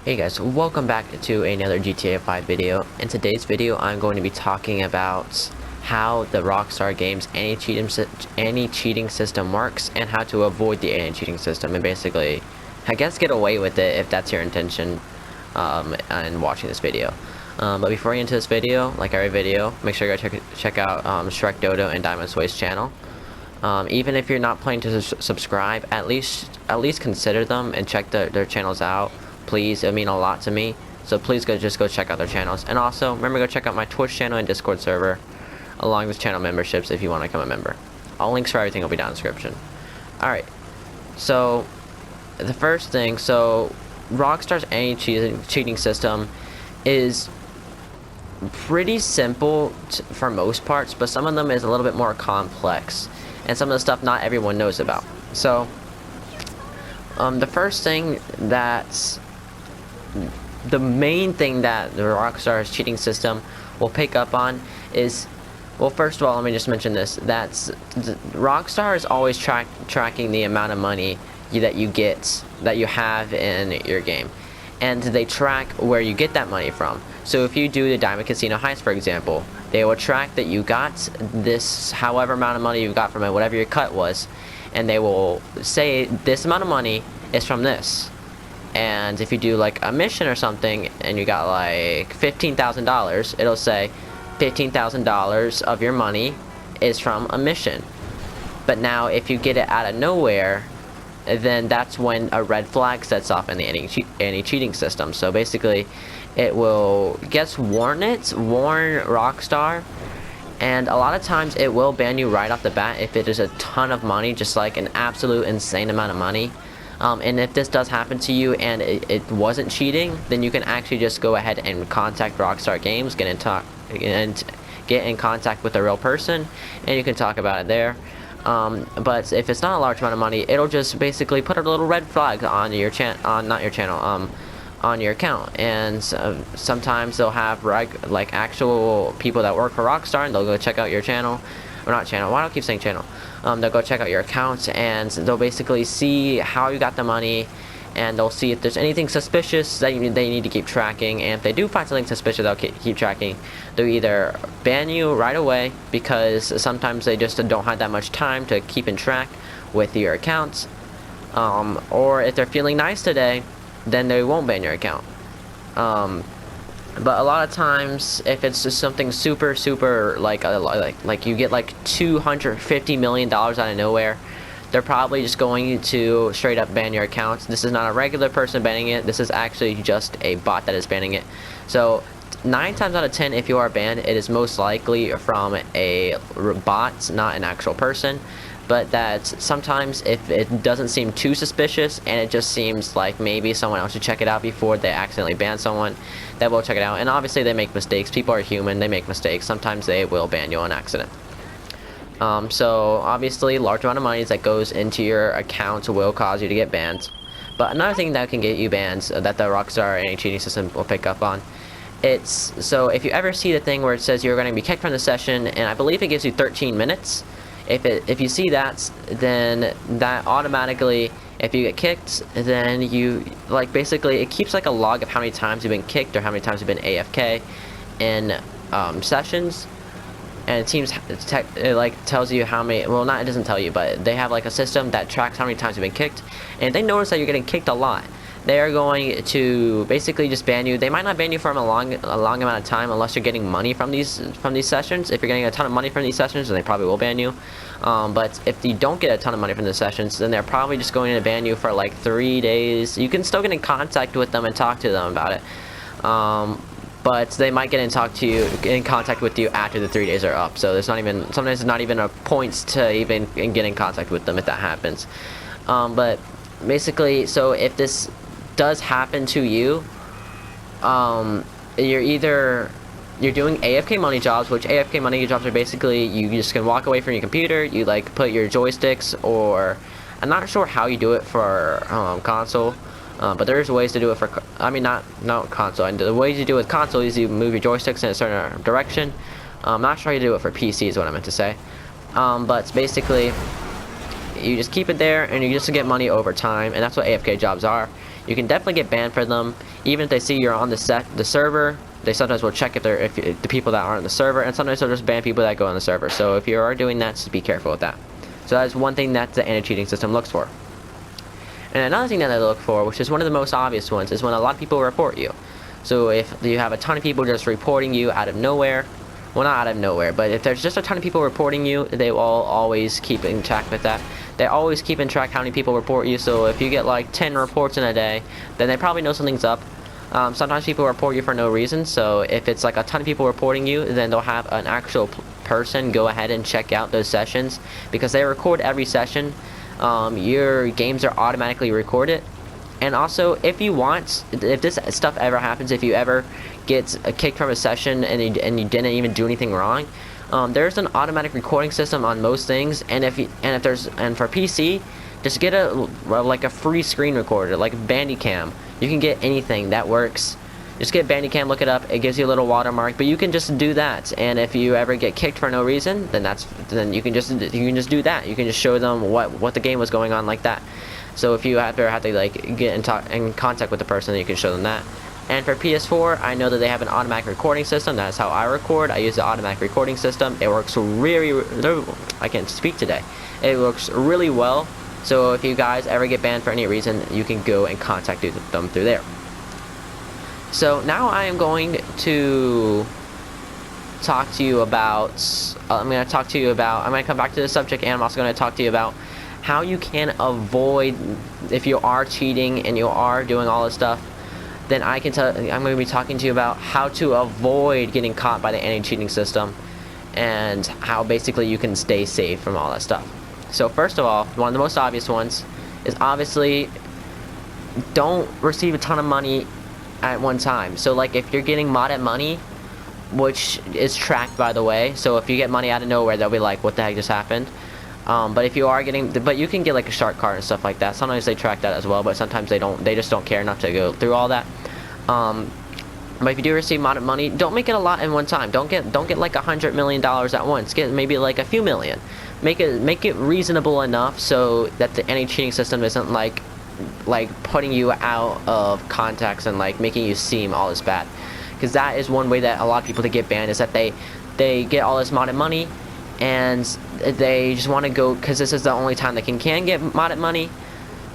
Hey guys, welcome back to another GTA 5 video. In today's video, I'm going to be talking about how the RockStar game's anti-cheating system works and how to avoid the anti-cheating system and basically, I guess, get away with it if that's your intention in watching this video. But before I get into this video, like every video, make sure you go check out Shrek Dodo and Diamond Sway's channel. Even if you're not planning to subscribe, at least consider them and check their channels out. Please, it means a lot to me, so please just go check out their channels. And also remember, go check out my Twitch channel and Discord server along with channel memberships if you want to become a member. All links for everything will be down in the description. Alright, so the first thing, so RockStar's anti-cheating system is pretty simple for most parts, but some of them is a little bit more complex and some of the stuff not everyone knows about. So the first thing that's the main thing that the RockStar's cheating system will pick up on is, well, first of all, let me just mention this, RockStar is always tracking the amount of money that you have in your game, and they track where you get that money from. So if you do the Diamond Casino heist, for example, they will track that you got this, however amount of money you got from it, whatever your cut was, and they will say this amount of money is from this. And if you do like a mission or something and you got like $15,000, it'll say $15,000 of your money is from a mission. But now if you get it out of nowhere, then that's when a red flag sets off in the anti-cheating system. So basically it will warn RockStar, and a lot of times it will ban you right off the bat if it is a ton of money, just like an absolute insane amount of money. And if this does happen to you and it wasn't cheating, then you can actually just go ahead and contact RockStar Games, get in contact with a real person, and you can talk about it there. But if it's not a large amount of money, it'll just basically put a little red flag on your on your account. And sometimes they'll have like actual people that work for RockStar, and they'll go check out your channel. Or not channel, why do I keep saying channel? They'll go check out your account, and they'll basically see how you got the money, and they'll see if there's anything suspicious that they need to keep tracking. And if they do find something suspicious they'll keep tracking, they'll either ban you right away, because sometimes they just don't have that much time to keep in track with your accounts, or if they're feeling nice today, then they won't ban your account. But a lot of times, if it's just something super like you get like $250 million out of nowhere, they're probably just going to straight up ban your account. This is not a regular person banning it. This is actually just a bot that is banning it. So 9 times out of 10, if you are banned, it is most likely from a bot, not an actual person. But that sometimes if it doesn't seem too suspicious and it just seems like maybe someone else should check it out before they accidentally ban someone, they will check it out. And obviously they make mistakes. People are human, they make mistakes. Sometimes they will ban you on accident. So obviously large amount of money that goes into your account will cause you to get banned. But another thing that can get you banned that the RockStar anti-cheating system will pick up on, so if you ever see the thing where it says you're going to be kicked from the session, and I believe it gives you 13 minutes, if you see that, then that automatically, if you get kicked, then you basically it keeps like a log of how many times you've been kicked or how many times you've been AFK in sessions, and it tells you how many. Well, it doesn't tell you, but they have like a system that tracks how many times you've been kicked, and they notice that you're getting kicked a lot. They are going to basically just ban you. They might not ban you for a long amount of time unless you're getting money from these sessions. If you're getting a ton of money from these sessions, then they probably will ban you. But if you don't get a ton of money from the sessions, then they're probably just going to ban you for like 3 days. You can still get in contact with them and talk to them about it. But they might get in contact with you after the 3 days are up. So sometimes there's not even a point to even get in contact with them if that happens. But basically, so if this does happen to you, you're doing AFK money jobs, which AFK money jobs are basically you just can walk away from your computer, you like put your joysticks, or I'm not sure how you do it for console, but there's ways to do it for, not console, and the ways you do it with console is you move your joysticks in a certain direction. I'm not sure how you do it for PC is what I meant to say, but basically you just keep it there and you just get money over time, and that's what AFK jobs are. you can definitely get banned for them. Even if they see you're on the server, they sometimes will check if the people that are on the server, and sometimes they'll just ban people that go on the server. So if you are doing that, just be careful with that. So that is one thing that the anti-cheating system looks for. And another thing that they look for, which is one of the most obvious ones, is when a lot of people report you. So if you have a ton of people just reporting you out of nowhere, well, not out of nowhere, but if there's just a ton of people reporting you, they will always keep in track with that. They always keep in track how many people report you. So if you get like 10 reports in a day, then they probably know something's up. Sometimes people report you for no reason. So if it's like a ton of people reporting you, then they'll have an actual person go ahead and check out those sessions, because they record every session. Your games are automatically recorded. And also, if you want, if this stuff ever happens, if you ever get kicked from a session and you didn't even do anything wrong, there's an automatic recording system on most things. And for PC, just get like a free screen recorder, like Bandicam. You can get anything that works. Just get Bandicam, look it up. It gives you a little watermark, but you can just do that. And if you ever get kicked for no reason, then you can just do that. You can just show them what the game was going on like that. So if you have to like get in contact with the person, you can show them that. And for PS4, I know that they have an automatic recording system. That's how I record. I use the automatic recording system. It works I can't speak today. It works really well. So if you guys ever get banned for any reason, you can go and contact them through there. So now I am going to talk to you about, I'm going to come back to the subject, and I'm also going to talk to you about how you can avoid, if you are cheating and you are doing all this stuff, then I'm going to be talking to you about how to avoid getting caught by the anti-cheating system, and how basically you can stay safe from all that stuff. So first of all, one of the most obvious ones is obviously don't receive a ton of money at one time. So like if you're getting modded money, which is tracked, by the way, so if you get money out of nowhere, they'll be like, what the heck just happened? But if you are but you can get like a shark card and stuff like that. Sometimes they track that as well, but sometimes they don't. They just don't care enough to go through all that. But if you do receive modded money, don't make it a lot in one time. Don't get like $100 million at once. Get maybe like a few million. Make it reasonable enough so that the anti-cheating system isn't like putting you out of context and like making you seem all this bad. Because that is one way that a lot of people to get banned, is that they get all this modded money, and they just want to go, because this is the only time they can get modded money,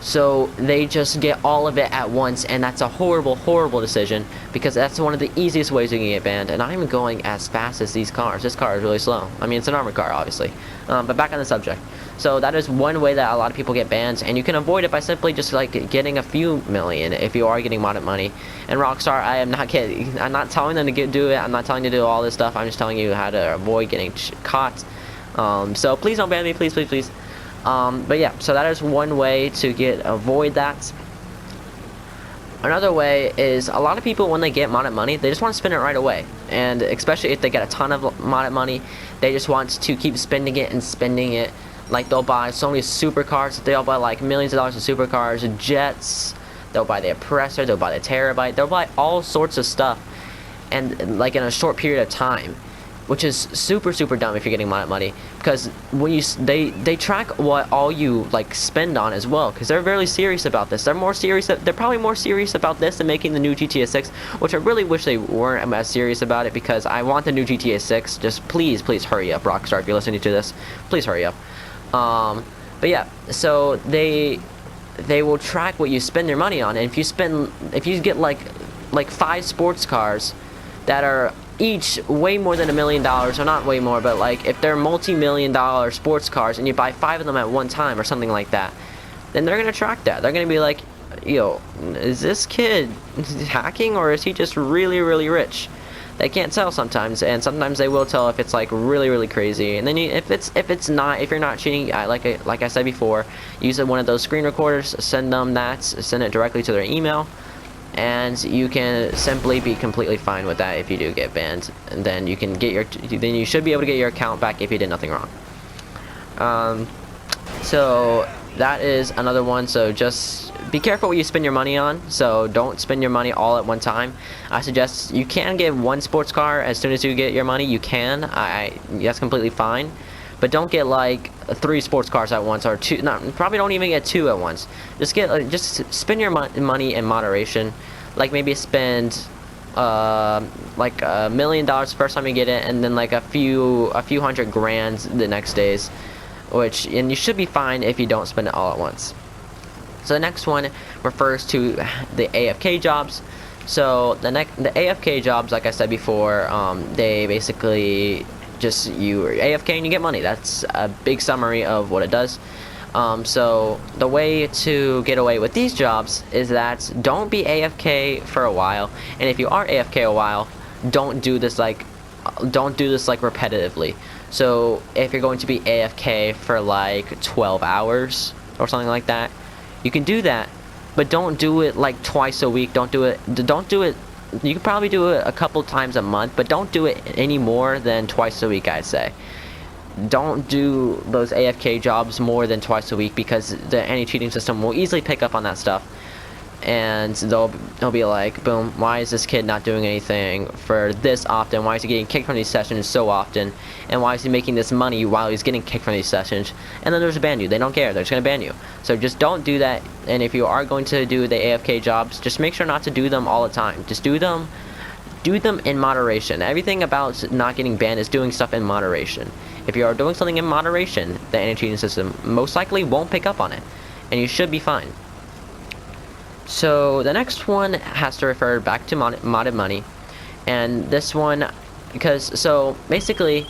so they just get all of it at once, and that's a horrible decision, because that's one of the easiest ways you can get banned. And I'm going as fast as these cars. This car is really slow. I mean, it's an armored car, obviously, but back on the subject. So that is one way that a lot of people get banned, and you can avoid it by simply just like getting a few million if you are getting modded money. And RockStar, I am not kidding. I'm not telling them to do it. I'm not telling you to do all this stuff. I'm just telling you how to avoid getting caught. So please don't ban me, please. But yeah, so that is one way to avoid that. Another way is, a lot of people, when they get modded money, they just want to spend it right away. And especially if they get a ton of modded money, they just want to keep spending it. Like, they'll buy so many supercars. They'll buy like millions of dollars of supercars, jets. They'll buy the oppressor. They'll buy the terabyte. They'll buy all sorts of stuff, and like in a short period of time, which is super dumb if you're getting modded money, because when they track what all you like spend on as well, because they're very serious about this. They're probably more serious about this than making the new GTA 6, which I really wish they weren't as serious about it, because I want the new GTA 6. Just please hurry up, RockStar, if you're listening to this, please hurry up. But yeah, so they will track what you spend your money on, and if you get like 5 sports cars that are each way more than $1 million, or not way more, but like if they're multi-million-dollar sports cars, and you buy 5 of them at one time or something like that, then they're gonna track that. They're gonna be like, yo, is this kid hacking, or is he just really rich? They can't tell sometimes, and sometimes they will tell if it's like really crazy. And then if you're not cheating, like I said before, use one of those screen recorders, send it directly to their email, and you can simply be completely fine with that if you do get banned. And then you should be able to get your account back if you did nothing wrong. So that is another one. So just be careful what you spend your money on. So don't spend your money all at one time. I suggest you can get one sports car as soon as you get your money. You can. That's completely fine. but don't get like 3 sports cars at once, or 2. Probably don't even get 2 at once. Just spend your money in moderation. Like maybe spend like $1 million the first time you get it, and then like a few hundred grand the next days, and you should be fine if you don't spend it all at once. So the next one refers to the AFK jobs. So the AFK jobs, like I said before, they basically just you're AFK and you get money. That's a big summary of what it does. So the way to get away with these jobs is that don't be AFK for a while, and if you are AFK a while, don't do this like repetitively. So if you're going to be AFK for like 12 hours or something like that, you can do that, but don't do it like twice a week. Don't do it. You can probably do it a couple times a month, but don't do it any more than twice a week, I'd say. Don't do those AFK jobs more than twice a week, because the anti-cheating system will easily pick up on that stuff, and they'll be like, boom, why is this kid not doing anything for this often? Why is he getting kicked from these sessions so often? And why is he making this money while he's getting kicked from these sessions? And then there's ban you. They don't care. They're just gonna ban you. So just don't do that. And if you are going to do the AFK jobs, just make sure not to do them all the time. Just do them in moderation. Everything about not getting banned is doing stuff in moderation. If you are doing something in moderation, the anti-cheating system most likely won't pick up on it, and you should be fine. So the next one has to refer back to modded money, and this one, so basically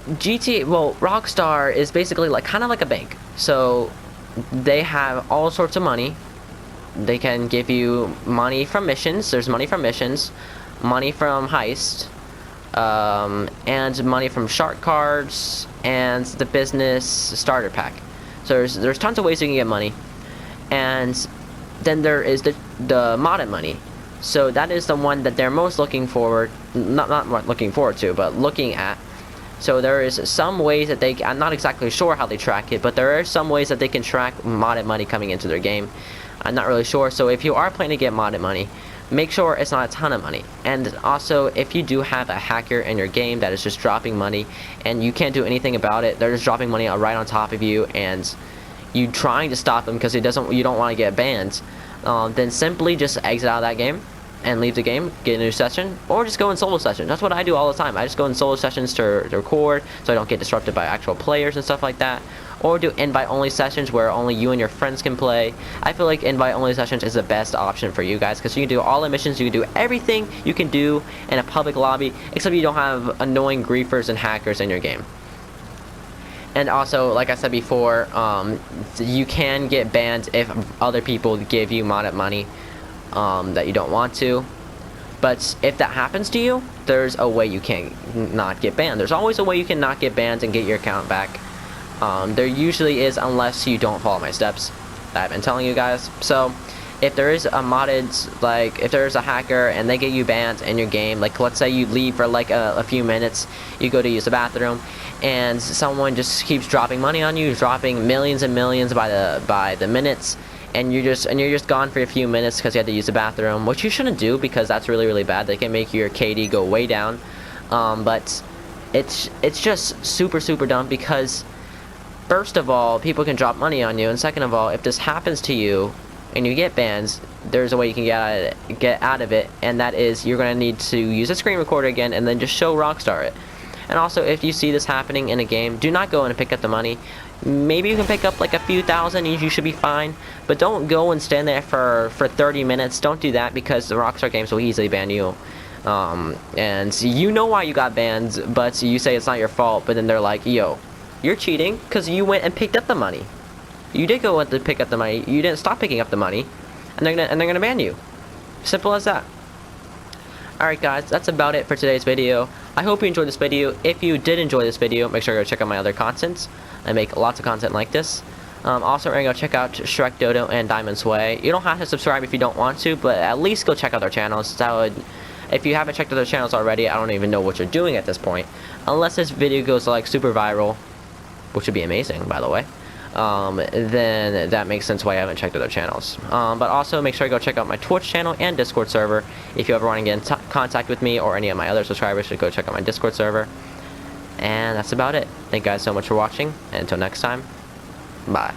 RockStar is basically like kind of like a bank. So they have all sorts of money. They can give you money from missions. There's money from missions, money from heist, and money from shark cards, and the business starter pack. So there's tons of ways you can get money. And then there is the modded money. So that is the one that they're most looking forward, not looking forward to, but looking at. So there is some ways that I'm not exactly sure how they track it, but there are some ways that they can track modded money coming into their game. I'm not really sure. So if you are planning to get modded money, make sure it's not a ton of money. And also, if you do have a hacker in your game that is just dropping money and you can't do anything about it, they're just dropping money right on top of you, and you trying to stop them because you don't want to get banned, then simply just exit out of that game and leave the game, get a new session, or just go in solo sessions. That's what I do all the time. I just go in solo sessions to record, so I don't get disrupted by actual players and stuff like that. Or do invite-only sessions where only you and your friends can play. I feel like invite-only sessions is the best option for you guys, because you can do all the missions, you can do everything you can do in a public lobby, except you don't have annoying griefers and hackers in your game. And also, like I said before, you can get banned if other people give you modded money that you don't want to. But if that happens to you, there's a way you can not get banned. There's always a way you can not get banned and get your account back. There usually is, unless you don't follow my steps that I've been telling you guys. So if there is a modded, like if there's a hacker and they get you banned in your game, like let's say you leave for like a few minutes, you go to use the bathroom, and someone just keeps dropping money on you, dropping millions and millions by the minutes, and you're just gone for a few minutes because you had to use the bathroom, which you shouldn't do, because that's really, really bad. They can make your KD go way down. But it's just super, super dumb, because first of all, people can drop money on you, and second of all, if this happens to you and you get bans, there's a way you can get out of it, and that is you're going to need to use a screen recorder again and then just show RockStar it. And also, if you see this happening in a game, do not go in and pick up the money. Maybe you can pick up like a few thousand and you should be fine, but don't go and stand there for 30 minutes. Don't do that, because the RockStar games will easily ban you. And you know why you got banned, but you say it's not your fault, but then they're like, yo, you're cheating because you went and picked up the money. You did go to pick up the money. You didn't stop picking up the money, and they're gonna ban you. Simple as that. Alright guys, that's about it for today's video. I hope you enjoyed this video. If you did enjoy this video, make sure to go check out my other contents. I make lots of content like this. Also, we're gonna go check out Shrek Dodo and Diamond Sway. You don't have to subscribe if you don't want to, but at least go check out their channels. If you haven't checked out their channels already, I don't even know what you're doing at this point. Unless this video goes like super viral, which would be amazing, by the way. Then that makes sense why I haven't checked out their channels. But also make sure to go check out my Twitch channel and Discord server. If you ever want to get in contact with me or any of my other subscribers, should go check out my Discord server. And that's about it. Thank you guys so much for watching, and until next time, bye.